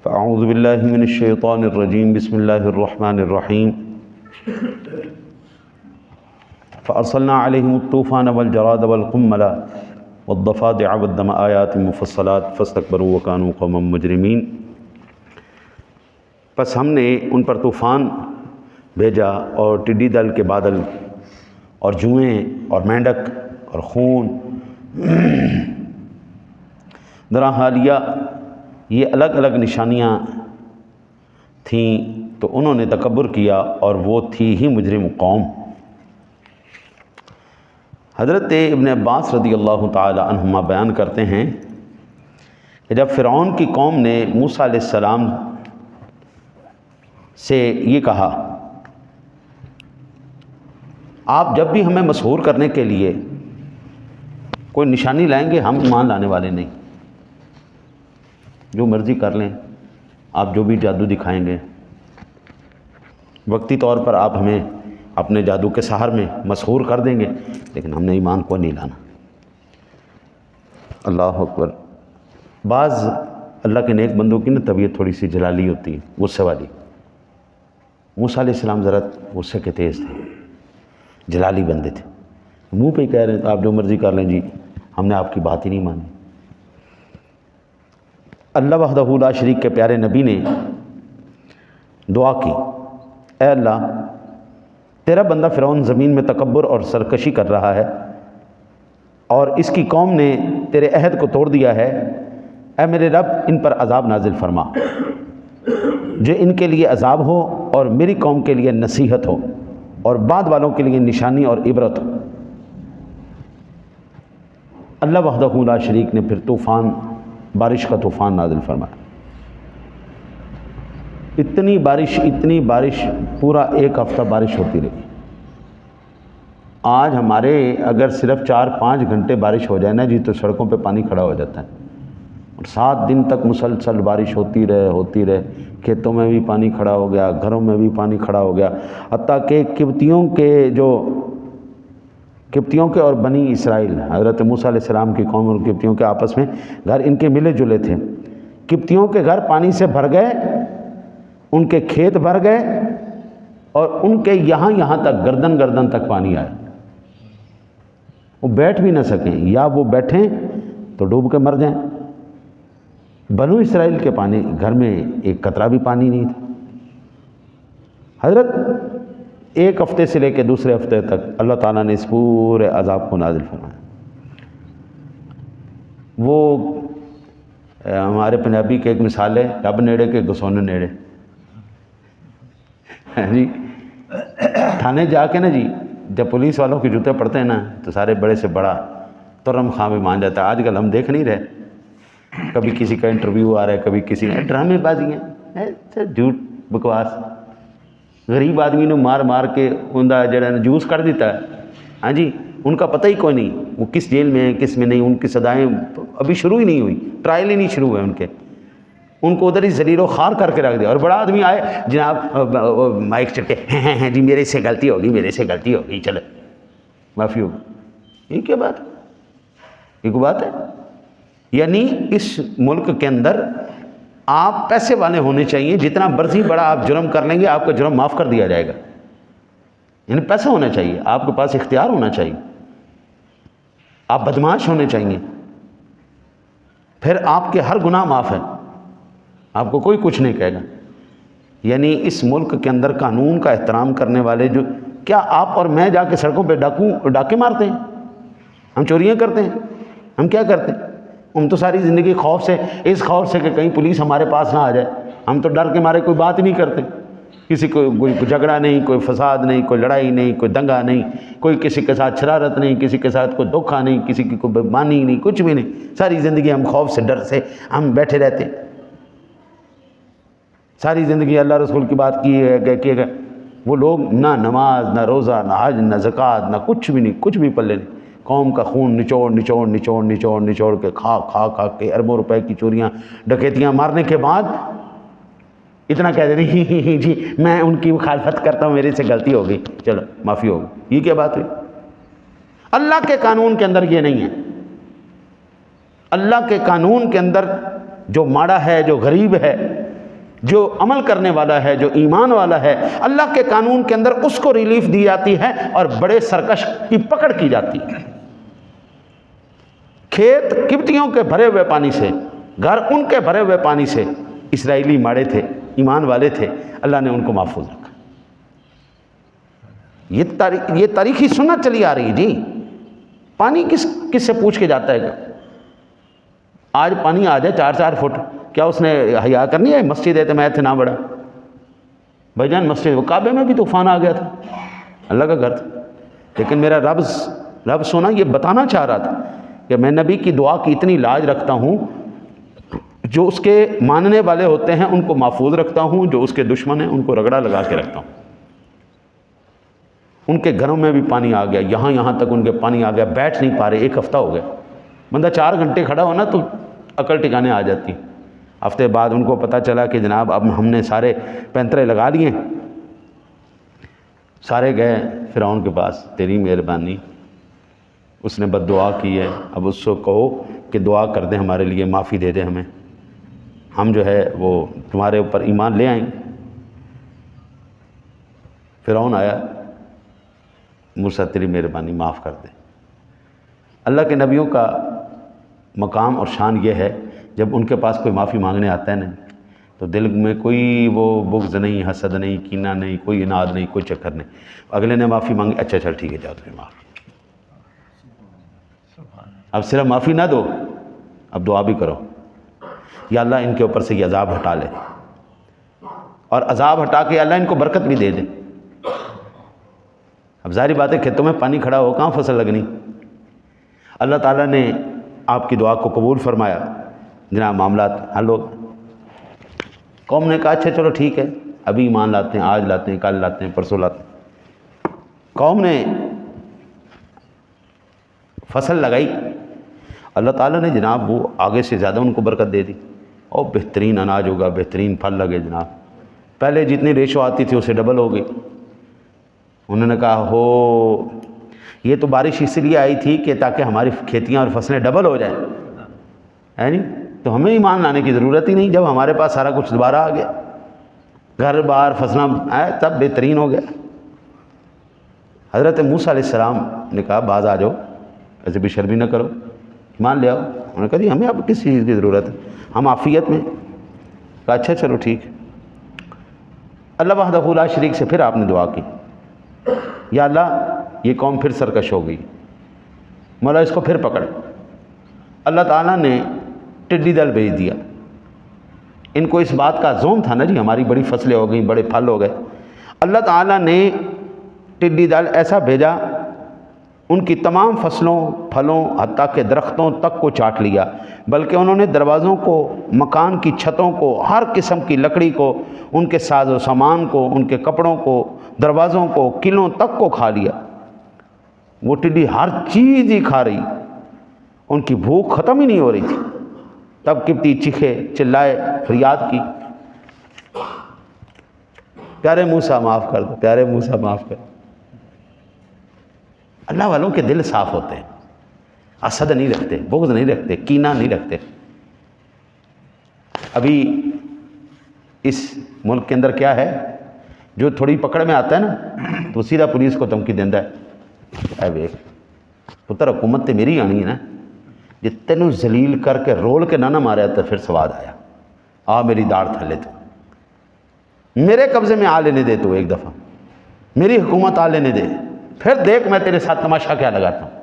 فاعوذ باللہ من الشیطان الرجیم بسم اللہ الرحمن الرحیم فارسلنا علیہم الطوفان والجراد والقمل والضفادع والدم آیات مفصلات فاستکبروا وکانوا قوما مجرمین۔ پس ہم نے ان پر طوفان بھیجا اور ٹڈی دل کے بادل اور جوئیں اور مینڈک اور خون درا حالیہ یہ الگ الگ نشانیاں تھیں، تو انہوں نے تکبر کیا اور وہ تھی ہی مجرم قوم۔ حضرت ابن عباس رضی اللہ تعالی عنہما بیان کرتے ہیں کہ جب فرعون کی قوم نے موسیٰ علیہ السلام سے یہ کہا، آپ جب بھی ہمیں مسحور کرنے کے لیے کوئی نشانی لائیں گے ہم ایمان لانے والے نہیں، جو مرضی کر لیں، آپ جو بھی جادو دکھائیں گے، وقتی طور پر آپ ہمیں اپنے جادو کے سحر میں مسحور کر دیں گے، لیکن ہم نے ایمان کو نہیں لانا۔ اللہ اکبر۔ بعض اللہ کے نیک بندوں کی نا طبیعت تھوڑی سی جلالی ہوتی ہے، غصے والی۔ موسیٰ علیہ السلام ذرا غصے کے تیز تھے، جلالی بندے تھے، منہ پہ ہی کہہ رہے ہیں آپ جو مرضی کر لیں جی، ہم نے آپ کی بات ہی نہیں مانی۔ اللہ وحدہ لا شریک کے پیارے نبی نے دعا کی، اے اللہ تیرا بندہ فرعون زمین میں تکبر اور سرکشی کر رہا ہے اور اس کی قوم نے تیرے عہد کو توڑ دیا ہے، اے میرے رب ان پر عذاب نازل فرما، جو ان کے لیے عذاب ہو اور میری قوم کے لیے نصیحت ہو اور بعد والوں کے لیے نشانی اور عبرت ہو۔ اللہ وحدہ لا شریک نے پھر طوفان، بارش کا طوفان نازل فرمایا۔ اتنی بارش پورا ایک ہفتہ بارش ہوتی رہی۔ آج ہمارے اگر صرف 4-5 گھنٹے بارش ہو جائے نا جی تو سڑکوں پہ پانی کھڑا ہو جاتا ہے، اور 7 دن تک مسلسل بارش ہوتی رہے، کھیتوں میں بھی پانی کھڑا ہو گیا، گھروں میں بھی پانی کھڑا ہو گیا، حتیٰ کہ قبطیوں کے اور بنی اسرائیل، حضرت موسیٰ علیہ السلام کی قوم اور قبطیوں کے آپس میں گھر ان کے ملے جلے تھے، قبطیوں کے گھر پانی سے بھر گئے، ان کے کھیت بھر گئے، اور ان کے یہاں تک گردن تک پانی آیا، وہ بیٹھ بھی نہ سکیں، یا وہ بیٹھیں تو ڈوب کے مر جائیں۔ بنو اسرائیل کے پانی گھر میں ایک قطرہ بھی پانی نہیں تھا۔ حضرت ایک ہفتے سے لے کے دوسرے ہفتے تک اللہ تعالیٰ نے اس پورے عذاب کو نازل فرمایا۔ وہ ہمارے پنجابی کے ایک مثال ہے، رب نیڑے کے گسونے نیڑے۔ جی تھانے جا کے نا جی جب پولیس والوں کے جوتے پڑتے ہیں نا تو سارے بڑے سے بڑا ترم خاں میں مان جاتا ہے۔ آج کل ہم دیکھ نہیں رہے، کبھی کسی کا انٹرویو آ رہا ہے، کبھی کسی ڈرامے بازیاں، جھوٹ بکواس، غریب آدمی نے مار کے اندہ جڑا جوس کر دیتا ہے، ہاں جی ان کا پتہ ہی کوئی نہیں وہ کس جیل میں ہے کس میں نہیں، ان کی سزائیں ابھی شروع ہی نہیں ہوئی، ٹرائل ہی نہیں شروع ہوئے ان کو ادھر ہی ذلیل و خوار کر کے رکھ دیا۔ اور بڑا آدمی آئے جناب مائک چڑھ کے ہیں جی میرے سے غلطی ہوگی چلے معافی ہوگی، یہ کیا بات ہے؟ یہ کوئی بات ہے؟ یعنی اس ملک کے اندر آپ پیسے والے ہونے چاہیے، جتنا مرضی بڑا آپ جرم کر لیں گے آپ کا جرم معاف کر دیا جائے گا، یعنی پیسہ ہونا چاہیے، آپ کے پاس اختیار ہونا چاہیے، آپ بدمعاش ہونے چاہیے، پھر آپ کے ہر گناہ معاف ہے، آپ کو کوئی کچھ نہیں کہے گا۔ یعنی اس ملک کے اندر قانون کا احترام کرنے والے جو، کیا آپ اور میں جا کے سڑکوں پہ ڈاکے مارتے ہیں؟ ہم چوریاں کرتے ہیں؟ ہم کیا کرتے ہیں؟ ہم تو ساری زندگی خوف سے، اس خوف سے کہ کہیں پولیس ہمارے پاس نہ آ جائے، ہم تو ڈر کے مارے کوئی بات ہی نہیں کرتے، کسی کو کوئی جھگڑا نہیں، کوئی فساد نہیں، کوئی لڑائی نہیں، کوئی دنگا نہیں، کوئی کسی کے ساتھ شرارت نہیں، کسی کے ساتھ کوئی دھوکہ نہیں، کسی کی کوئی بےایمانی نہیں، کچھ بھی نہیں، ساری زندگی ہم خوف سے ڈر سے ہم بیٹھے رہتے ہیں، ساری زندگی اللہ رسول کی بات کی ہے، وہ لوگ نہ نماز نہ روزہ نہ حج نہ زکوٰۃ نہ کچھ بھی نہیں، کچھ بھی پلے نہیں، قوم کا خون نچوڑ کے کھا کے اربوں روپے کی چوریاں ڈکیتیاں مارنے کے بعد اتنا کہہ دیں جی میں ان کی مخالفت کرتا ہوں، میرے سے غلطی ہو گئی، چلو معافی ہوگی، یہ کیا بات ہوئی؟ اللہ کے قانون کے اندر یہ نہیں ہے۔ اللہ کے قانون کے اندر جو ماڑا ہے، جو غریب ہے، جو عمل کرنے والا ہے، جو ایمان والا ہے، اللہ کے قانون کے اندر اس کو ریلیف دی جاتی ہے اور بڑے سرکش کی پکڑ کی جاتی ہے۔ کھیت قبطیوں کے بھرے ہوئے پانی سے، گھر ان کے بھرے ہوئے پانی سے، اسرائیلی ماڑے تھے، ایمان والے تھے، اللہ نے ان کو محفوظ رکھا۔ یہ تاریخی سنت چلی آ رہی ہے جی۔ پانی کس سے پوچھ کے جاتا ہے؟ آج پانی آ جائے 4 فٹ، کیا اس نے حیا کرنی ہے؟ مسجد ہے تو میں اتنا بڑا بھائی جان، مسجد وہ کعبے میں بھی طوفان آ گیا تھا، اللہ کا گھر تھا، لیکن میرا رب سونا یہ بتانا چاہ رہا تھا کہ میں نبی کی دعا کی اتنی لاج رکھتا ہوں، جو اس کے ماننے والے ہوتے ہیں ان کو محفوظ رکھتا ہوں، جو اس کے دشمن ہیں ان کو رگڑا لگا کے رکھتا ہوں۔ ان کے گھروں میں بھی پانی آ گیا، یہاں تک ان کے پانی آ گیا، بیٹھ نہیں پا رہے، 1 ہفتہ ہو گیا۔ بندہ 4 گھنٹے کھڑا ہونا تو عقل ٹھکانے آ جاتی۔ ہفتے بعد ان کو پتہ چلا کہ جناب اب ہم نے سارے پینترے لگا لیے، سارے گئے فرعون کے پاس، تیری مہربانی، اس نے بد دعا کی ہے، اب اس کو کہو کہ دعا کر دیں ہمارے لیے، معافی دے دیں ہمیں، ہم جو ہے وہ تمہارے اوپر ایمان لے آئیں۔ فرعون آیا، موسیٰ تیری مہربانی معاف کر دے۔ اللہ کے نبیوں کا مقام اور شان یہ ہے، جب ان کے پاس کوئی معافی مانگنے آتا ہے نا تو دل میں کوئی وہ بغض نہیں، حسد نہیں، کینہ نہیں، کوئی اناد نہیں، کوئی چکر نہیں۔ اگلے نے معافی مانگی، اچھا چل ٹھیک ہے جاؤ تمہیں معاف۔ اب صرف معافی نہ دو، اب دعا بھی کرو، یا اللہ ان کے اوپر سے یہ عذاب ہٹا لے، اور عذاب ہٹا کے اللہ ان کو برکت بھی دے دے۔ اب ظاہری بات ہے کھیتوں میں پانی کھڑا ہو، کہاں فصل لگنی؟ اللہ تعالیٰ نے آپ کی دعا کو قبول فرمایا، جناب معاملات حل ہو گئے۔ قوم نے کہا اچھا چلو ٹھیک ہے، ابھی ایمان لاتے ہیں، آج لاتے ہیں، کل لاتے ہیں، پرسوں لاتے ہیں۔ قوم نے فصل لگائی، اللہ تعالیٰ نے جناب وہ آگے سے زیادہ ان کو برکت دے دی، اور بہترین اناج ہوگا، بہترین پھل لگے جناب، پہلے جتنی ریشو آتی تھی اسے ڈبل ہو گئی۔ انہوں نے کہا ہو یہ تو بارش اس لیے آئی تھی کہ تاکہ ہماری کھیتیاں اور فصلیں ڈبل ہو جائیں، ہے نہیں؟ تو ہمیں ایمان لانے کی ضرورت ہی نہیں، جب ہمارے پاس سارا کچھ دوبارہ آ گیا، گھر بار فصلیں آئے، تب بہترین ہو گیا۔ حضرت موسیٰ علیہ السلام نے کہا باز آ جاؤ، ایسے بھی شرمی نہ کرو، ایمان لے آؤ۔ انہوں نے کہا جی ہمیں اب کس چیز کی ضرورت ہے، ہم عافیت میں۔ کہا اچھا چلو ٹھیک ہے۔ اللہ وحدہ لا شریک سے پھر آپ نے دعا کی، یا اللہ یہ قوم پھر سرکش ہو گئی، مولا اس کو پھر پکڑ۔ اللہ تعالیٰ نے ٹڈی دل بھیج دیا۔ ان کو اس بات کا زوم تھا نا جی ہماری بڑی فصلیں ہو گئیں، بڑے پھل ہو گئے۔ اللہ تعالیٰ نے ٹڈی دل ایسا بھیجا، ان کی تمام فصلوں، پھلوں، حتیٰ کہ درختوں تک کو چاٹ لیا، بلکہ انہوں نے دروازوں کو، مکان کی چھتوں کو، ہر قسم کی لکڑی کو، ان کے ساز و سامان کو، ان کے کپڑوں کو، دروازوں کو، قلعوں تک کو کھا لیا۔ وہ ٹڈی ہر چیز ہی کھا رہی، ان کی بھوک ختم ہی نہیں ہو رہی تھی۔ تب قبطی چیخے، چلائے، فریاد کی، پیارے موسیٰ معاف کر دو، پیارے موسیٰ معاف کر دو۔ اللہ والوں کے دل صاف ہوتے ہیں، حسد نہیں رکھتے، بغض نہیں رکھتے، کینہ نہیں رکھتے۔ ابھی اس ملک کے اندر کیا ہے، جو تھوڑی پکڑ میں آتا ہے نا تو سیدھا پولیس کو دھمکی دینا ہے، اے ویک پتر حکومت تے میری آنی ہے نا، جی تینوں ذلیل کر کے رول کے نہ ماریا تو پھر سواد آیا، آ میری داڑھ تھلے تو میرے قبضے میں آ لینے دے، تو ایک دفعہ میری حکومت آ لینے دے، پھر دیکھ میں تیرے ساتھ تماشا کیا لگاتا ہوں۔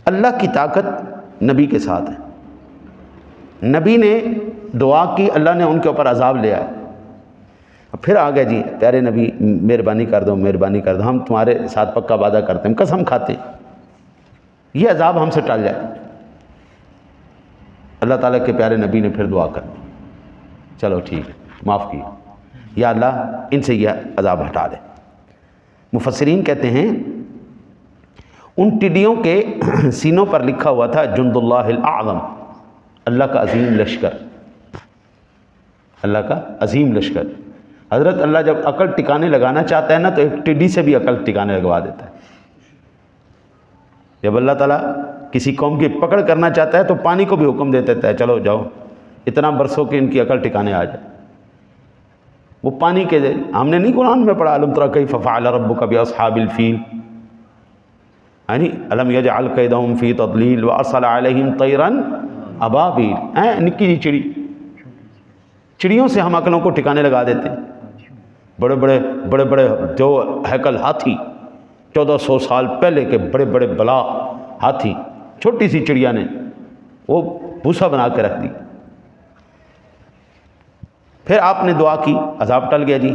اللہ کی طاقت نبی کے ساتھ ہے۔ نبی نے دعا کی، اللہ نے ان کے اوپر عذاب لیا، پھر آ گئے جی پیارے نبی مہربانی کر دو، مہربانی کر دو، ہم تمہارے ساتھ پکا وعدہ کرتے ہیں، ہم قسم کھاتے ہیں یہ عذاب ہم سے ٹل جائے۔ اللہ تعالیٰ کے پیارے نبی نے پھر دعا کر دی، چلو ٹھیک ہے معاف کیا، یا اللہ ان سے یہ عذاب ہٹا دے۔ مفسرین کہتے ہیں ان ٹڈیوں کے سینوں پر لکھا ہوا تھا جند اللہ الاعظم، اللہ کا عظیم لشکر، اللہ کا عظیم لشکر۔ حضرت اللہ جب عقل ٹکانے لگانا چاہتا ہے نا تو ایک ٹڈی سے بھی عقل ٹکانے لگوا دیتا ہے۔ جب اللہ تعالیٰ کسی قوم کی پکڑ کرنا چاہتا ہے تو پانی کو بھی حکم دے دیتا ہے چلو جاؤ اتنا برسوں کہ ان کی عقل ٹھکانے آ جائے. وہ پانی کے ہم نے نہیں قرآن میں پڑھا الم تر کیف فعل ربک باصحاب الفیل, یعنی الم یجعل کیدہم فی تضلیل وارسل علیہم طیرا ابابیل. نکی جی چڑیوں سے ہم عقلوں کو ٹھکانے لگا دیتے ہیں. بڑے بڑے جو ہیکل ہاتھی 1400 سال پہلے کے بڑے بڑے بلا ہاتھی, چھوٹی سی چڑیا نے وہ بھوسا بنا کے رکھ دی. پھر آپ نے دعا کی, عذاب ٹل گیا جی.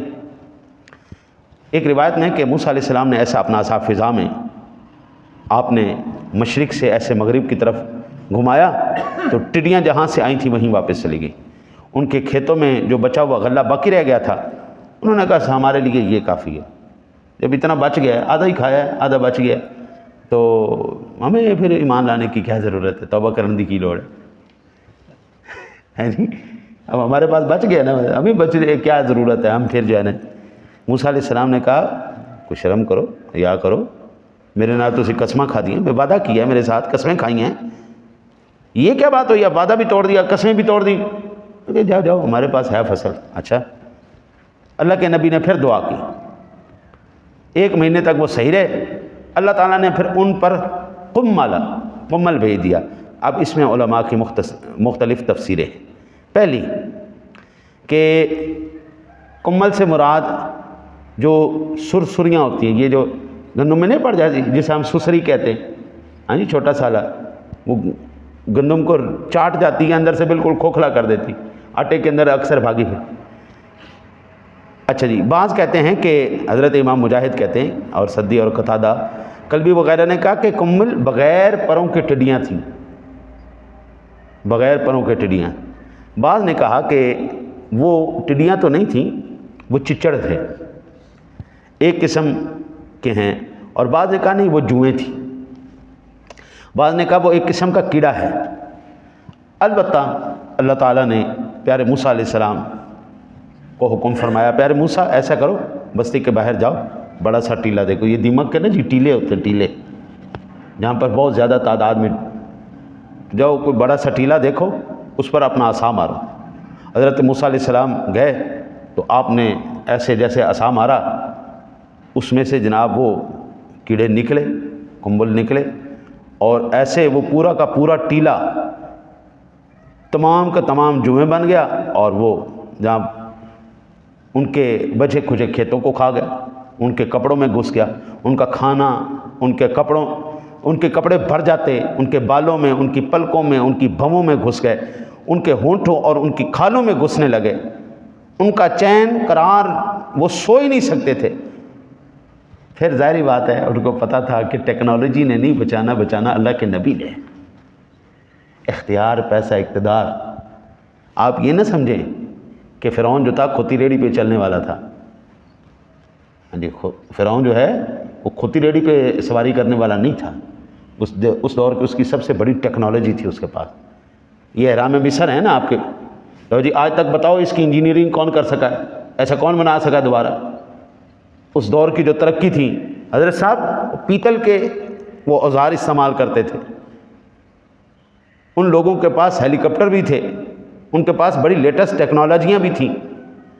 ایک روایت میں کہ موسیٰ علیہ السلام نے ایسا اپنا عصا فضا میں آپ نے مشرق سے ایسے مغرب کی طرف گھمایا تو ٹڈیاں جہاں سے آئی تھیں وہیں واپس چلی گئی. ان کے کھیتوں میں جو بچا ہوا غلہ باقی رہ گیا تھا, انہوں نے کہا ہمارے لیے یہ کافی ہے. جب اتنا بچ گیا ہے, آدھا ہی کھایا ہے, آدھا بچ گیا, تو ہمیں پھر ایمان لانے کی کیا ضرورت ہے, توبہ کرنے کی لوڑ ہے جی. اب ہمارے پاس بچ گیا نا, ہمیں بچ کیا ضرورت ہے, ہم پھر جو ہے نا. موسیٰ علیہ السلام نے کہا کوئی شرم کرو, یا کرو, میرے نال تو قسمیں کھا دی ہیں, میں وعدہ کیا ہے میرے ساتھ, قسمیں کھائی ہیں, یہ کیا بات ہوئی, وعدہ بھی توڑ دیا, قسمیں بھی توڑ دی. جاؤ جاؤ ہمارے پاس ہے فصل. اچھا, اللہ کے نبی نے پھر دعا کی, 1 مہینے تک وہ صحیح رہے. اللہ تعالیٰ نے پھر ان پر قمل بھیج دیا. اب اس میں علماء کی مختلف تفسیریں. پہلی کہ قمل سے مراد جو سرسریاں ہوتی ہیں, یہ جو گندم میں نہیں پڑ جاتی جسے ہم سسری کہتے ہیں, ہاں جی, چھوٹا سالا, وہ گندم کو چاٹ جاتی ہے, اندر سے بالکل کھوکھلا کر دیتی, آٹے کے اندر اکثر بھاگی پھر. اچھا جی, بعض کہتے ہیں کہ حضرت امام مجاہد کہتے ہیں اور سدی اور قتادہ کلبی وغیرہ نے کہا کہ قمل بغیر پروں کے ٹڈیاں تھیں, بغیر پروں کے ٹڈیاں. بعض نے کہا کہ وہ ٹڈیاں تو نہیں تھیں, وہ چچڑ تھے, ایک قسم کے ہیں. اور بعض نے کہا نہیں وہ جوئیں تھیں. بعض نے کہا وہ ایک قسم کا کیڑا ہے. البتہ اللہ تعالیٰ نے پیارے موسیٰ علیہ السلام کو حکم فرمایا, پیارے موسیٰ ایسا کرو, بستی کے باہر جاؤ, بڑا سا ٹیلا دیکھو, یہ دیمک کے نا جی ٹیلے ہوتے ہیں, ٹیلے جہاں پر بہت زیادہ تعداد میں, جاؤ کوئی بڑا سا ٹیلا دیکھو, اس پر اپنا عصا مارو. حضرت موسیٰ علیہ السلام گئے تو آپ نے ایسے جیسے عصا مارا, اس میں سے جناب وہ کیڑے نکلے, قمل نکلے, اور ایسے وہ پورا کا پورا ٹیلا تمام کا تمام جوئیں بن گیا, اور وہ جہاں ان کے بچے کھجے کھیتوں کو کھا گیا, ان کے کپڑوں میں گھس گیا, ان کا کھانا, ان کے کپڑے بھر جاتے, ان کے بالوں میں, ان کی پلکوں میں, ان کی بھووں میں گھس گئے, ان کے ہونٹوں اور ان کی کھالوں میں گھسنے لگے. ان کا چین قرار, وہ سو ہی نہیں سکتے تھے. پھر ظاہری بات ہے ان کو پتہ تھا کہ ٹیکنالوجی نے نہیں بچانا اللہ کے نبی نے. اختیار, پیسہ, اقتدار. آپ یہ نہ سمجھیں کہ فرعون جو تھا کھوتی ریڑھی پہ چلنے والا تھا. ہاں جی, فرعون جو ہے وہ کھوتی ریڑھی پہ سواری کرنے والا نہیں تھا. اس دور کی اس کی سب سے بڑی ٹیکنالوجی تھی اس کے پاس. یہ احرام مصر ہے نا آپ کے, تو جی آج تک بتاؤ اس کی انجینئرنگ کون کر سکا ہے, ایسا کون بنا سکا دوبارہ. اس دور کی جو ترقی تھی, حضرت صاحب پیتل کے وہ اوزار استعمال کرتے تھے. ان لوگوں کے پاس ہیلی کاپٹر بھی تھے, ان کے پاس بڑی لیٹسٹ ٹیکنالوجیاں بھی تھیں.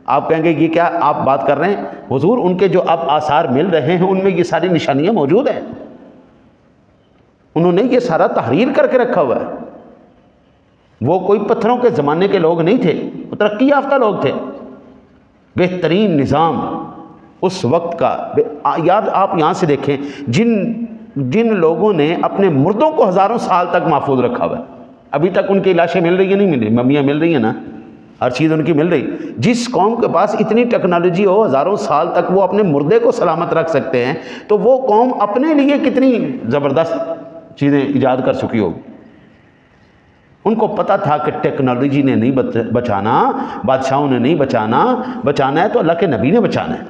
آپ کہیں گے یہ کیا آپ بات کر رہے ہیں, حضور ان کے جو اب آثار مل رہے ہیں ان میں یہ ساری نشانیاں موجود ہیں. انہوں نے یہ سارا تحریر کر کے رکھا ہوا ہے. وہ کوئی پتھروں کے زمانے کے لوگ نہیں تھے, وہ ترقی یافتہ لوگ تھے. بہترین نظام اس وقت کا. یاد آپ یہاں سے دیکھیں جن لوگوں نے اپنے مردوں کو ہزاروں سال تک محفوظ رکھا ہوا ہے, ابھی تک ان کی لاشیں مل رہی ہیں, نہیں مل رہی, ممیاں مل رہی ہیں نا, ہر چیز ان کی مل رہی. جس قوم کے پاس اتنی ٹیکنالوجی ہو, ہزاروں سال تک وہ اپنے مردے کو سلامت رکھ سکتے ہیں, تو وہ قوم اپنے لیے کتنی زبردست چیزیں ایجاد کر چکی ہوگی. ان کو پتہ تھا کہ ٹیکنالوجی نے نہیں بچانا, بادشاہوں نے نہیں بچانا ہے تو اللہ کے نبی نے بچانا ہے.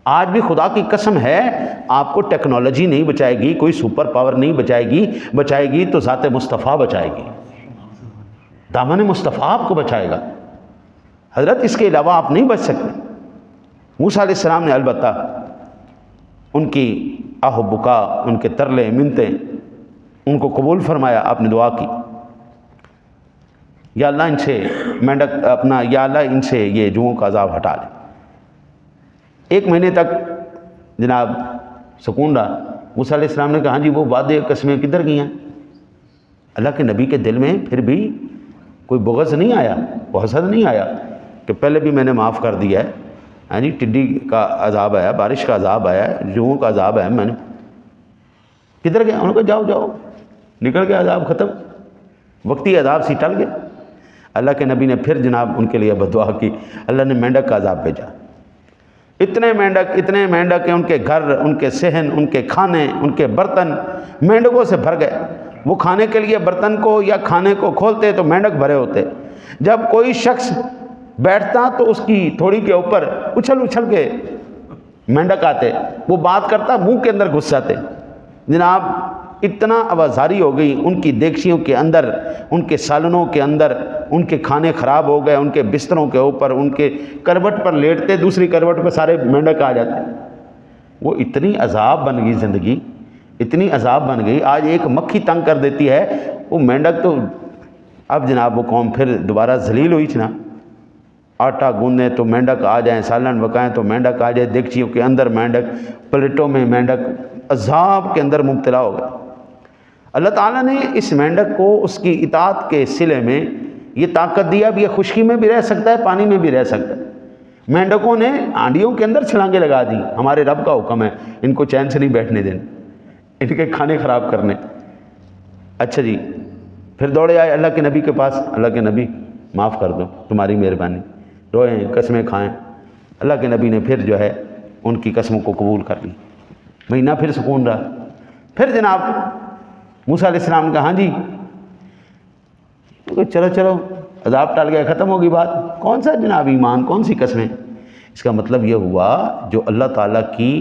آج بھی خدا کی قسم ہے آپ کو ٹیکنالوجی نہیں بچائے گی, کوئی سپر پاور نہیں بچائے گی تو ذات مصطفیٰ بچائے گی, دامن مصطفیٰ آپ کو بچائے گا. حضرت اس کے علاوہ آپ نہیں بچ سکتے. موسیٰ علیہ السلام نے البتہ ان کی آہ و بکا, ان کے ترلے منتیں, ان کو قبول فرمایا. آپ نے دعا کی. یا اللہ ان سے مینڈک اپنا، یا اللہ ان سے یہ جوؤں کا عذاب ہٹا لے۔ 1 مہینے تک جناب سکون رہا۔ موسیٰ علیہ السلام نے کہا ہاں جی وہ وعدے قسمیں کدھر گئی ہیں؟ اللہ کے نبی کے دل میں پھر بھی کوئی بغض نہیں آیا، وہ حسد نہیں آیا کہ پہلے بھی میں نے معاف کر دیا ہے، ہاں جی ٹڈی کا عذاب آیا، بارش کا عذاب آیا، جوؤں کا عذاب آیا، میں نے کدھر گیا؟ انہوں نے کہا جاؤ جاؤ، نکل گیا عذاب، ختم، وقتی عذاب سی ٹل گیا۔ اللہ کے نبی نے پھر جناب ان کے لیے بددعا کی، اللہ نے مینڈک کا عذاب بھیجا۔ اتنے مینڈک کہ ان کے گھر، ان کے صحن، ان کے کھانے، ان کے برتن مینڈکوں سے بھر گئے۔ وہ کھانے کے لیے برتن کو یا کھانے کو کھولتے تو مینڈک بھرے ہوتے۔ جب کوئی شخص بیٹھتا تو اس کی تھوڑی کے اوپر اچھل کے مینڈک آتے، وہ بات کرتا منہ کے اندر گھس جاتے۔ جناب اتنا آوازاری ہو گئی ان کی دیگچیوں کے اندر، ان کے سالنوں کے اندر، ان کے کھانے خراب ہو گئے، ان کے بستروں کے اوپر، ان کے کروٹ پر لیٹتے، دوسری کروٹ پہ سارے مینڈک آ جاتے۔ وہ اتنی عذاب بن گئی زندگی، اتنی عذاب بن گئی، آج ایک مکھی تنگ کر دیتی ہے وہ مینڈک تو اب جناب وہ قوم پھر دوبارہ ذلیل ہوئی نا۔ آٹا گوندیں تو مینڈک آ جائیں، سالن پکائیں تو مینڈک آ جائے، دیگچیوں کے اندر مینڈک، پلیٹوں میں مینڈک، عذاب کے اندر مبتلا ہو گئے۔ اللہ تعالیٰ نے اس مینڈک کو اس کی اطاعت کے صلے میں یہ طاقت دیا بھی، یہ خشکی میں بھی رہ سکتا ہے، پانی میں بھی رہ سکتا ہے۔ مینڈکوں نے آنڈیوں کے اندر چھلانگیں لگا دی، ہمارے رب کا حکم ہے ان کو چین سے نہیں بیٹھنے دینا، ان کے کھانے خراب کرنے۔ اچھا جی، پھر دوڑے آئے اللہ کے نبی کے پاس، اللہ کے نبی معاف کر دو، تمہاری مہربانی، روئیں قسمیں کھائیں۔ اللہ کے نبی نے پھر جو ہے ان کی قسموں کو قبول کر لی، مہینہ پھر سکون رہا۔ پھر جناب موسیٰ علیہ السلام نے کہا ہاں جی چلو عذاب ٹل گیا، ختم ہوگی بات، کون سا جناب ایمان، کون سی قسمیں؟ اس کا مطلب یہ ہوا جو اللہ تعالیٰ کی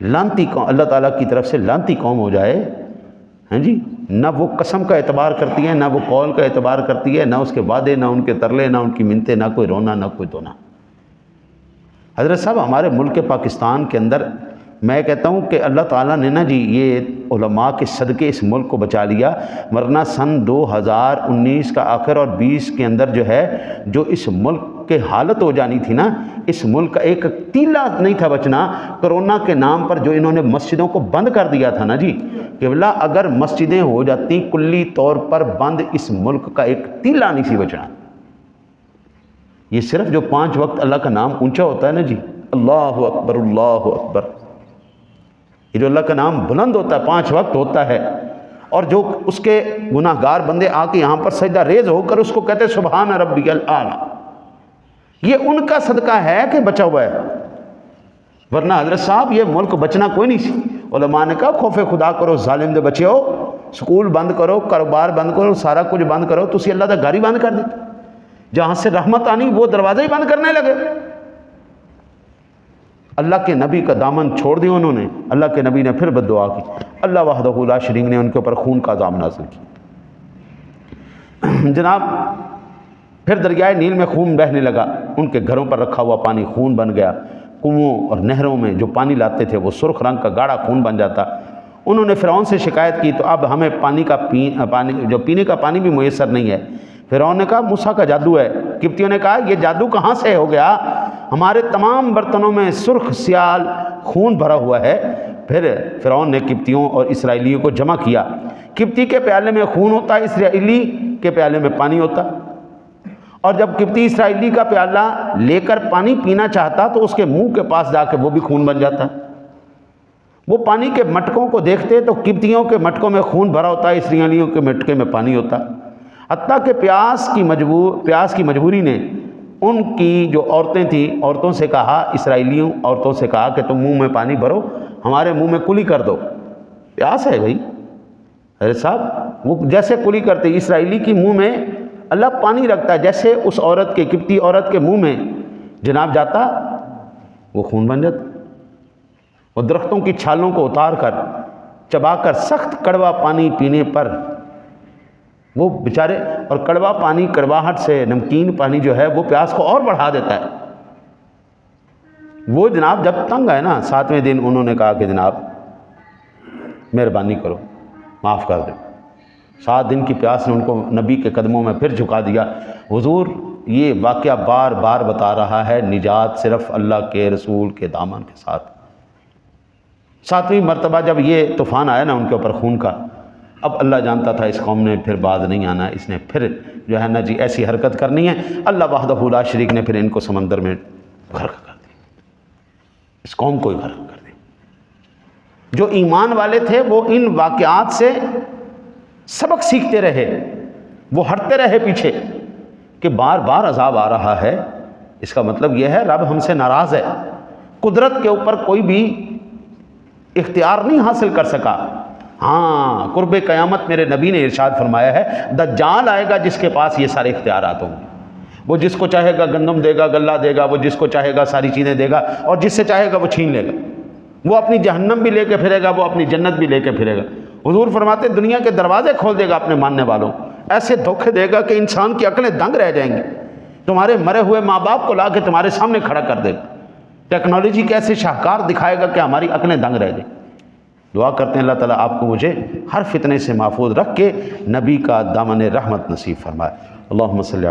لعنتی قوم، اللہ تعالیٰ کی طرف سے لعنتی قوم ہو جائے، ہاں جی، نہ وہ قسم کا اعتبار کرتی ہے، نہ وہ قول کا اعتبار کرتی ہے، نہ اس کے وعدے، نہ ان کے ترلے، نہ ان کی منتیں، نہ کوئی رونا، نہ کوئی دھونا۔ حضرت صاحب ہمارے ملک پاکستان کے اندر میں کہتا ہوں کہ اللہ تعالیٰ نے نا جی یہ علماء کے صدقے اس ملک کو بچا لیا، ورنہ سن 2019 کا آخر اور 20 کے اندر جو ہے جو اس ملک کے حالت ہو جانی تھی نا، اس ملک کا ایک تیلا نہیں تھا بچنا۔ کرونا کے نام پر جو انہوں نے مسجدوں کو بند کر دیا تھا نا جی، کہ بلا اگر مسجدیں ہو جاتی کلی طور پر بند، اس ملک کا ایک تیلا نہیں سی بچنا۔ یہ صرف جو 5 وقت اللہ کا نام اونچا ہوتا ہے نا جی، اللہ اکبر اللہ اکبر، یہ جو اللہ کا نام بلند ہوتا ہے 5 وقت ہوتا ہے، اور جو اس کے گناہ گار بندے آ کے یہاں پر سجدہ ریز ہو کر اس کو کہتے سبحان ربی الاعلیٰ، یہ ان کا صدقہ ہے کہ بچا ہوا ہے، ورنہ حضرت صاحب یہ ملک بچنا کوئی نہیں سی۔ علماء نے کہا خوف خدا کرو، ظالم دے بچے ہو، سکول بند کرو، کاروبار بند کرو، سارا کچھ بند کرو، تسی اللہ دا گھر ہی بند کر دیتے، جہاں سے رحمت آنی وہ دروازے ہی بند کرنے لگے۔ اللہ کے نبی کا دامن چھوڑ دیا انہوں نے۔ اللہ کے نبی نے پھر بد دعا کی، اللہ وحدہ لا شریک نے ان کے اوپر خون کا عذاب نازل کیا۔ جناب پھر دریائے نیل میں خون بہنے لگا، ان کے گھروں پر رکھا ہوا پانی خون بن گیا، کنوؤں اور نہروں میں جو پانی لاتے تھے وہ سرخ رنگ کا گاڑھا خون بن جاتا۔ انہوں نے فرعون سے شکایت کی تو اب ہمیں پانی جو پینے کا پانی بھی میسر نہیں ہے۔ فرعون نے کہا موسیٰ کا جادو ہے۔ قبطیوں نے کہا یہ جادو کہاں سے ہو گیا، ہمارے تمام برتنوں میں سرخ سیال خون بھرا ہوا ہے۔ پھر فرعون نے قبطیوں اور اسرائیلیوں کو جمع کیا، قبطی کے پیالے میں خون ہوتا، اسرائیلی کے پیالے میں پانی ہوتا، اور جب قبطی اسرائیلی کا پیالہ لے کر پانی پینا چاہتا تو اس کے منہ کے پاس جا کے وہ بھی خون بن جاتا۔ وہ پانی کے مٹکوں کو دیکھتے تو قبطیوں کے مٹکوں میں خون بھرا ہوتا، اسرائیلیوں کے مٹکے میں پانی ہوتا، حتیٰ کہ پیاس کی مجبوری نے ان کی جو عورتیں تھیں عورتوں سے کہا، اسرائیلیوں عورتوں سے کہا کہ تم منہ میں پانی بھرو، ہمارے منہ میں کلی کر دو، پیاس ہے بھائی۔ حضرت صاحب وہ جیسے کلی کرتے، اسرائیلی کی منہ میں اللہ پانی رکھتا ہے، جیسے اس عورت کے قبطی عورت کے منہ میں جناب جاتا وہ خون بن جاتا۔ وہ درختوں کی چھالوں کو اتار کر چبا کر سخت کڑوا پانی پینے پر وہ بیچارے، اور کڑوا پانی کڑواہٹ سے نمکین پانی جو ہے وہ پیاس کو اور بڑھا دیتا ہے۔ وہ جناب جب تنگ آئے نا 7ویں دن انہوں نے کہا کہ جناب مہربانی کرو معاف کر دو۔ 7 دن کی پیاس نے ان کو نبی کے قدموں میں پھر جھکا دیا۔ حضور یہ واقعہ بار بار بتا رہا ہے نجات صرف اللہ کے رسول کے دامن کے ساتھ۔ 7ویں مرتبہ جب یہ طوفان آیا نا ان کے اوپر خون کا، اب اللہ جانتا تھا اس قوم نے پھر باز نہیں آنا، اس نے پھر جو ہے نا جی ایسی حرکت کرنی ہے۔ اللہ وحدہ لا شریک نے پھر ان کو سمندر میں غرق کر دیا، اس قوم کو ہی غرق کر دیا۔ جو ایمان والے تھے وہ ان واقعات سے سبق سیکھتے رہے، وہ ہٹتے رہے پیچھے کہ بار بار عذاب آ رہا ہے، اس کا مطلب یہ ہے رب ہم سے ناراض ہے۔ قدرت کے اوپر کوئی بھی اختیار نہیں حاصل کر سکا۔ ہاں قرب قیامت میرے نبی نے ارشاد فرمایا ہے دجال آئے گا جس کے پاس یہ سارے اختیارات ہوں گے، وہ جس کو چاہے گا گندم دے گا، غلہ دے گا، وہ جس کو چاہے گا ساری چیزیں دے گا، اور جس سے چاہے گا وہ چھین لے گا، وہ اپنی جہنم بھی لے کے پھرے گا، وہ اپنی جنت بھی لے کے پھرے گا۔ حضور فرماتے دنیا کے دروازے کھول دے گا اپنے ماننے والوں، ایسے دھوکے دے گا کہ انسان کی عقلیں دنگ رہ جائیں گی، تمہارے مرے ہوئے ماں باپ کو لا کے تمہارے سامنے کھڑا کر دے گا، ٹیکنالوجی کے ایسے شاہکار دکھائے گا کہ ہماری عقلیں دنگ رہ جائیں۔ دعا کرتے ہیں اللہ تعالیٰ آپ کو مجھے ہر فتنے سے محفوظ رکھ کے نبی کا دامن رحمت نصیب فرمائے۔ اللہم صلی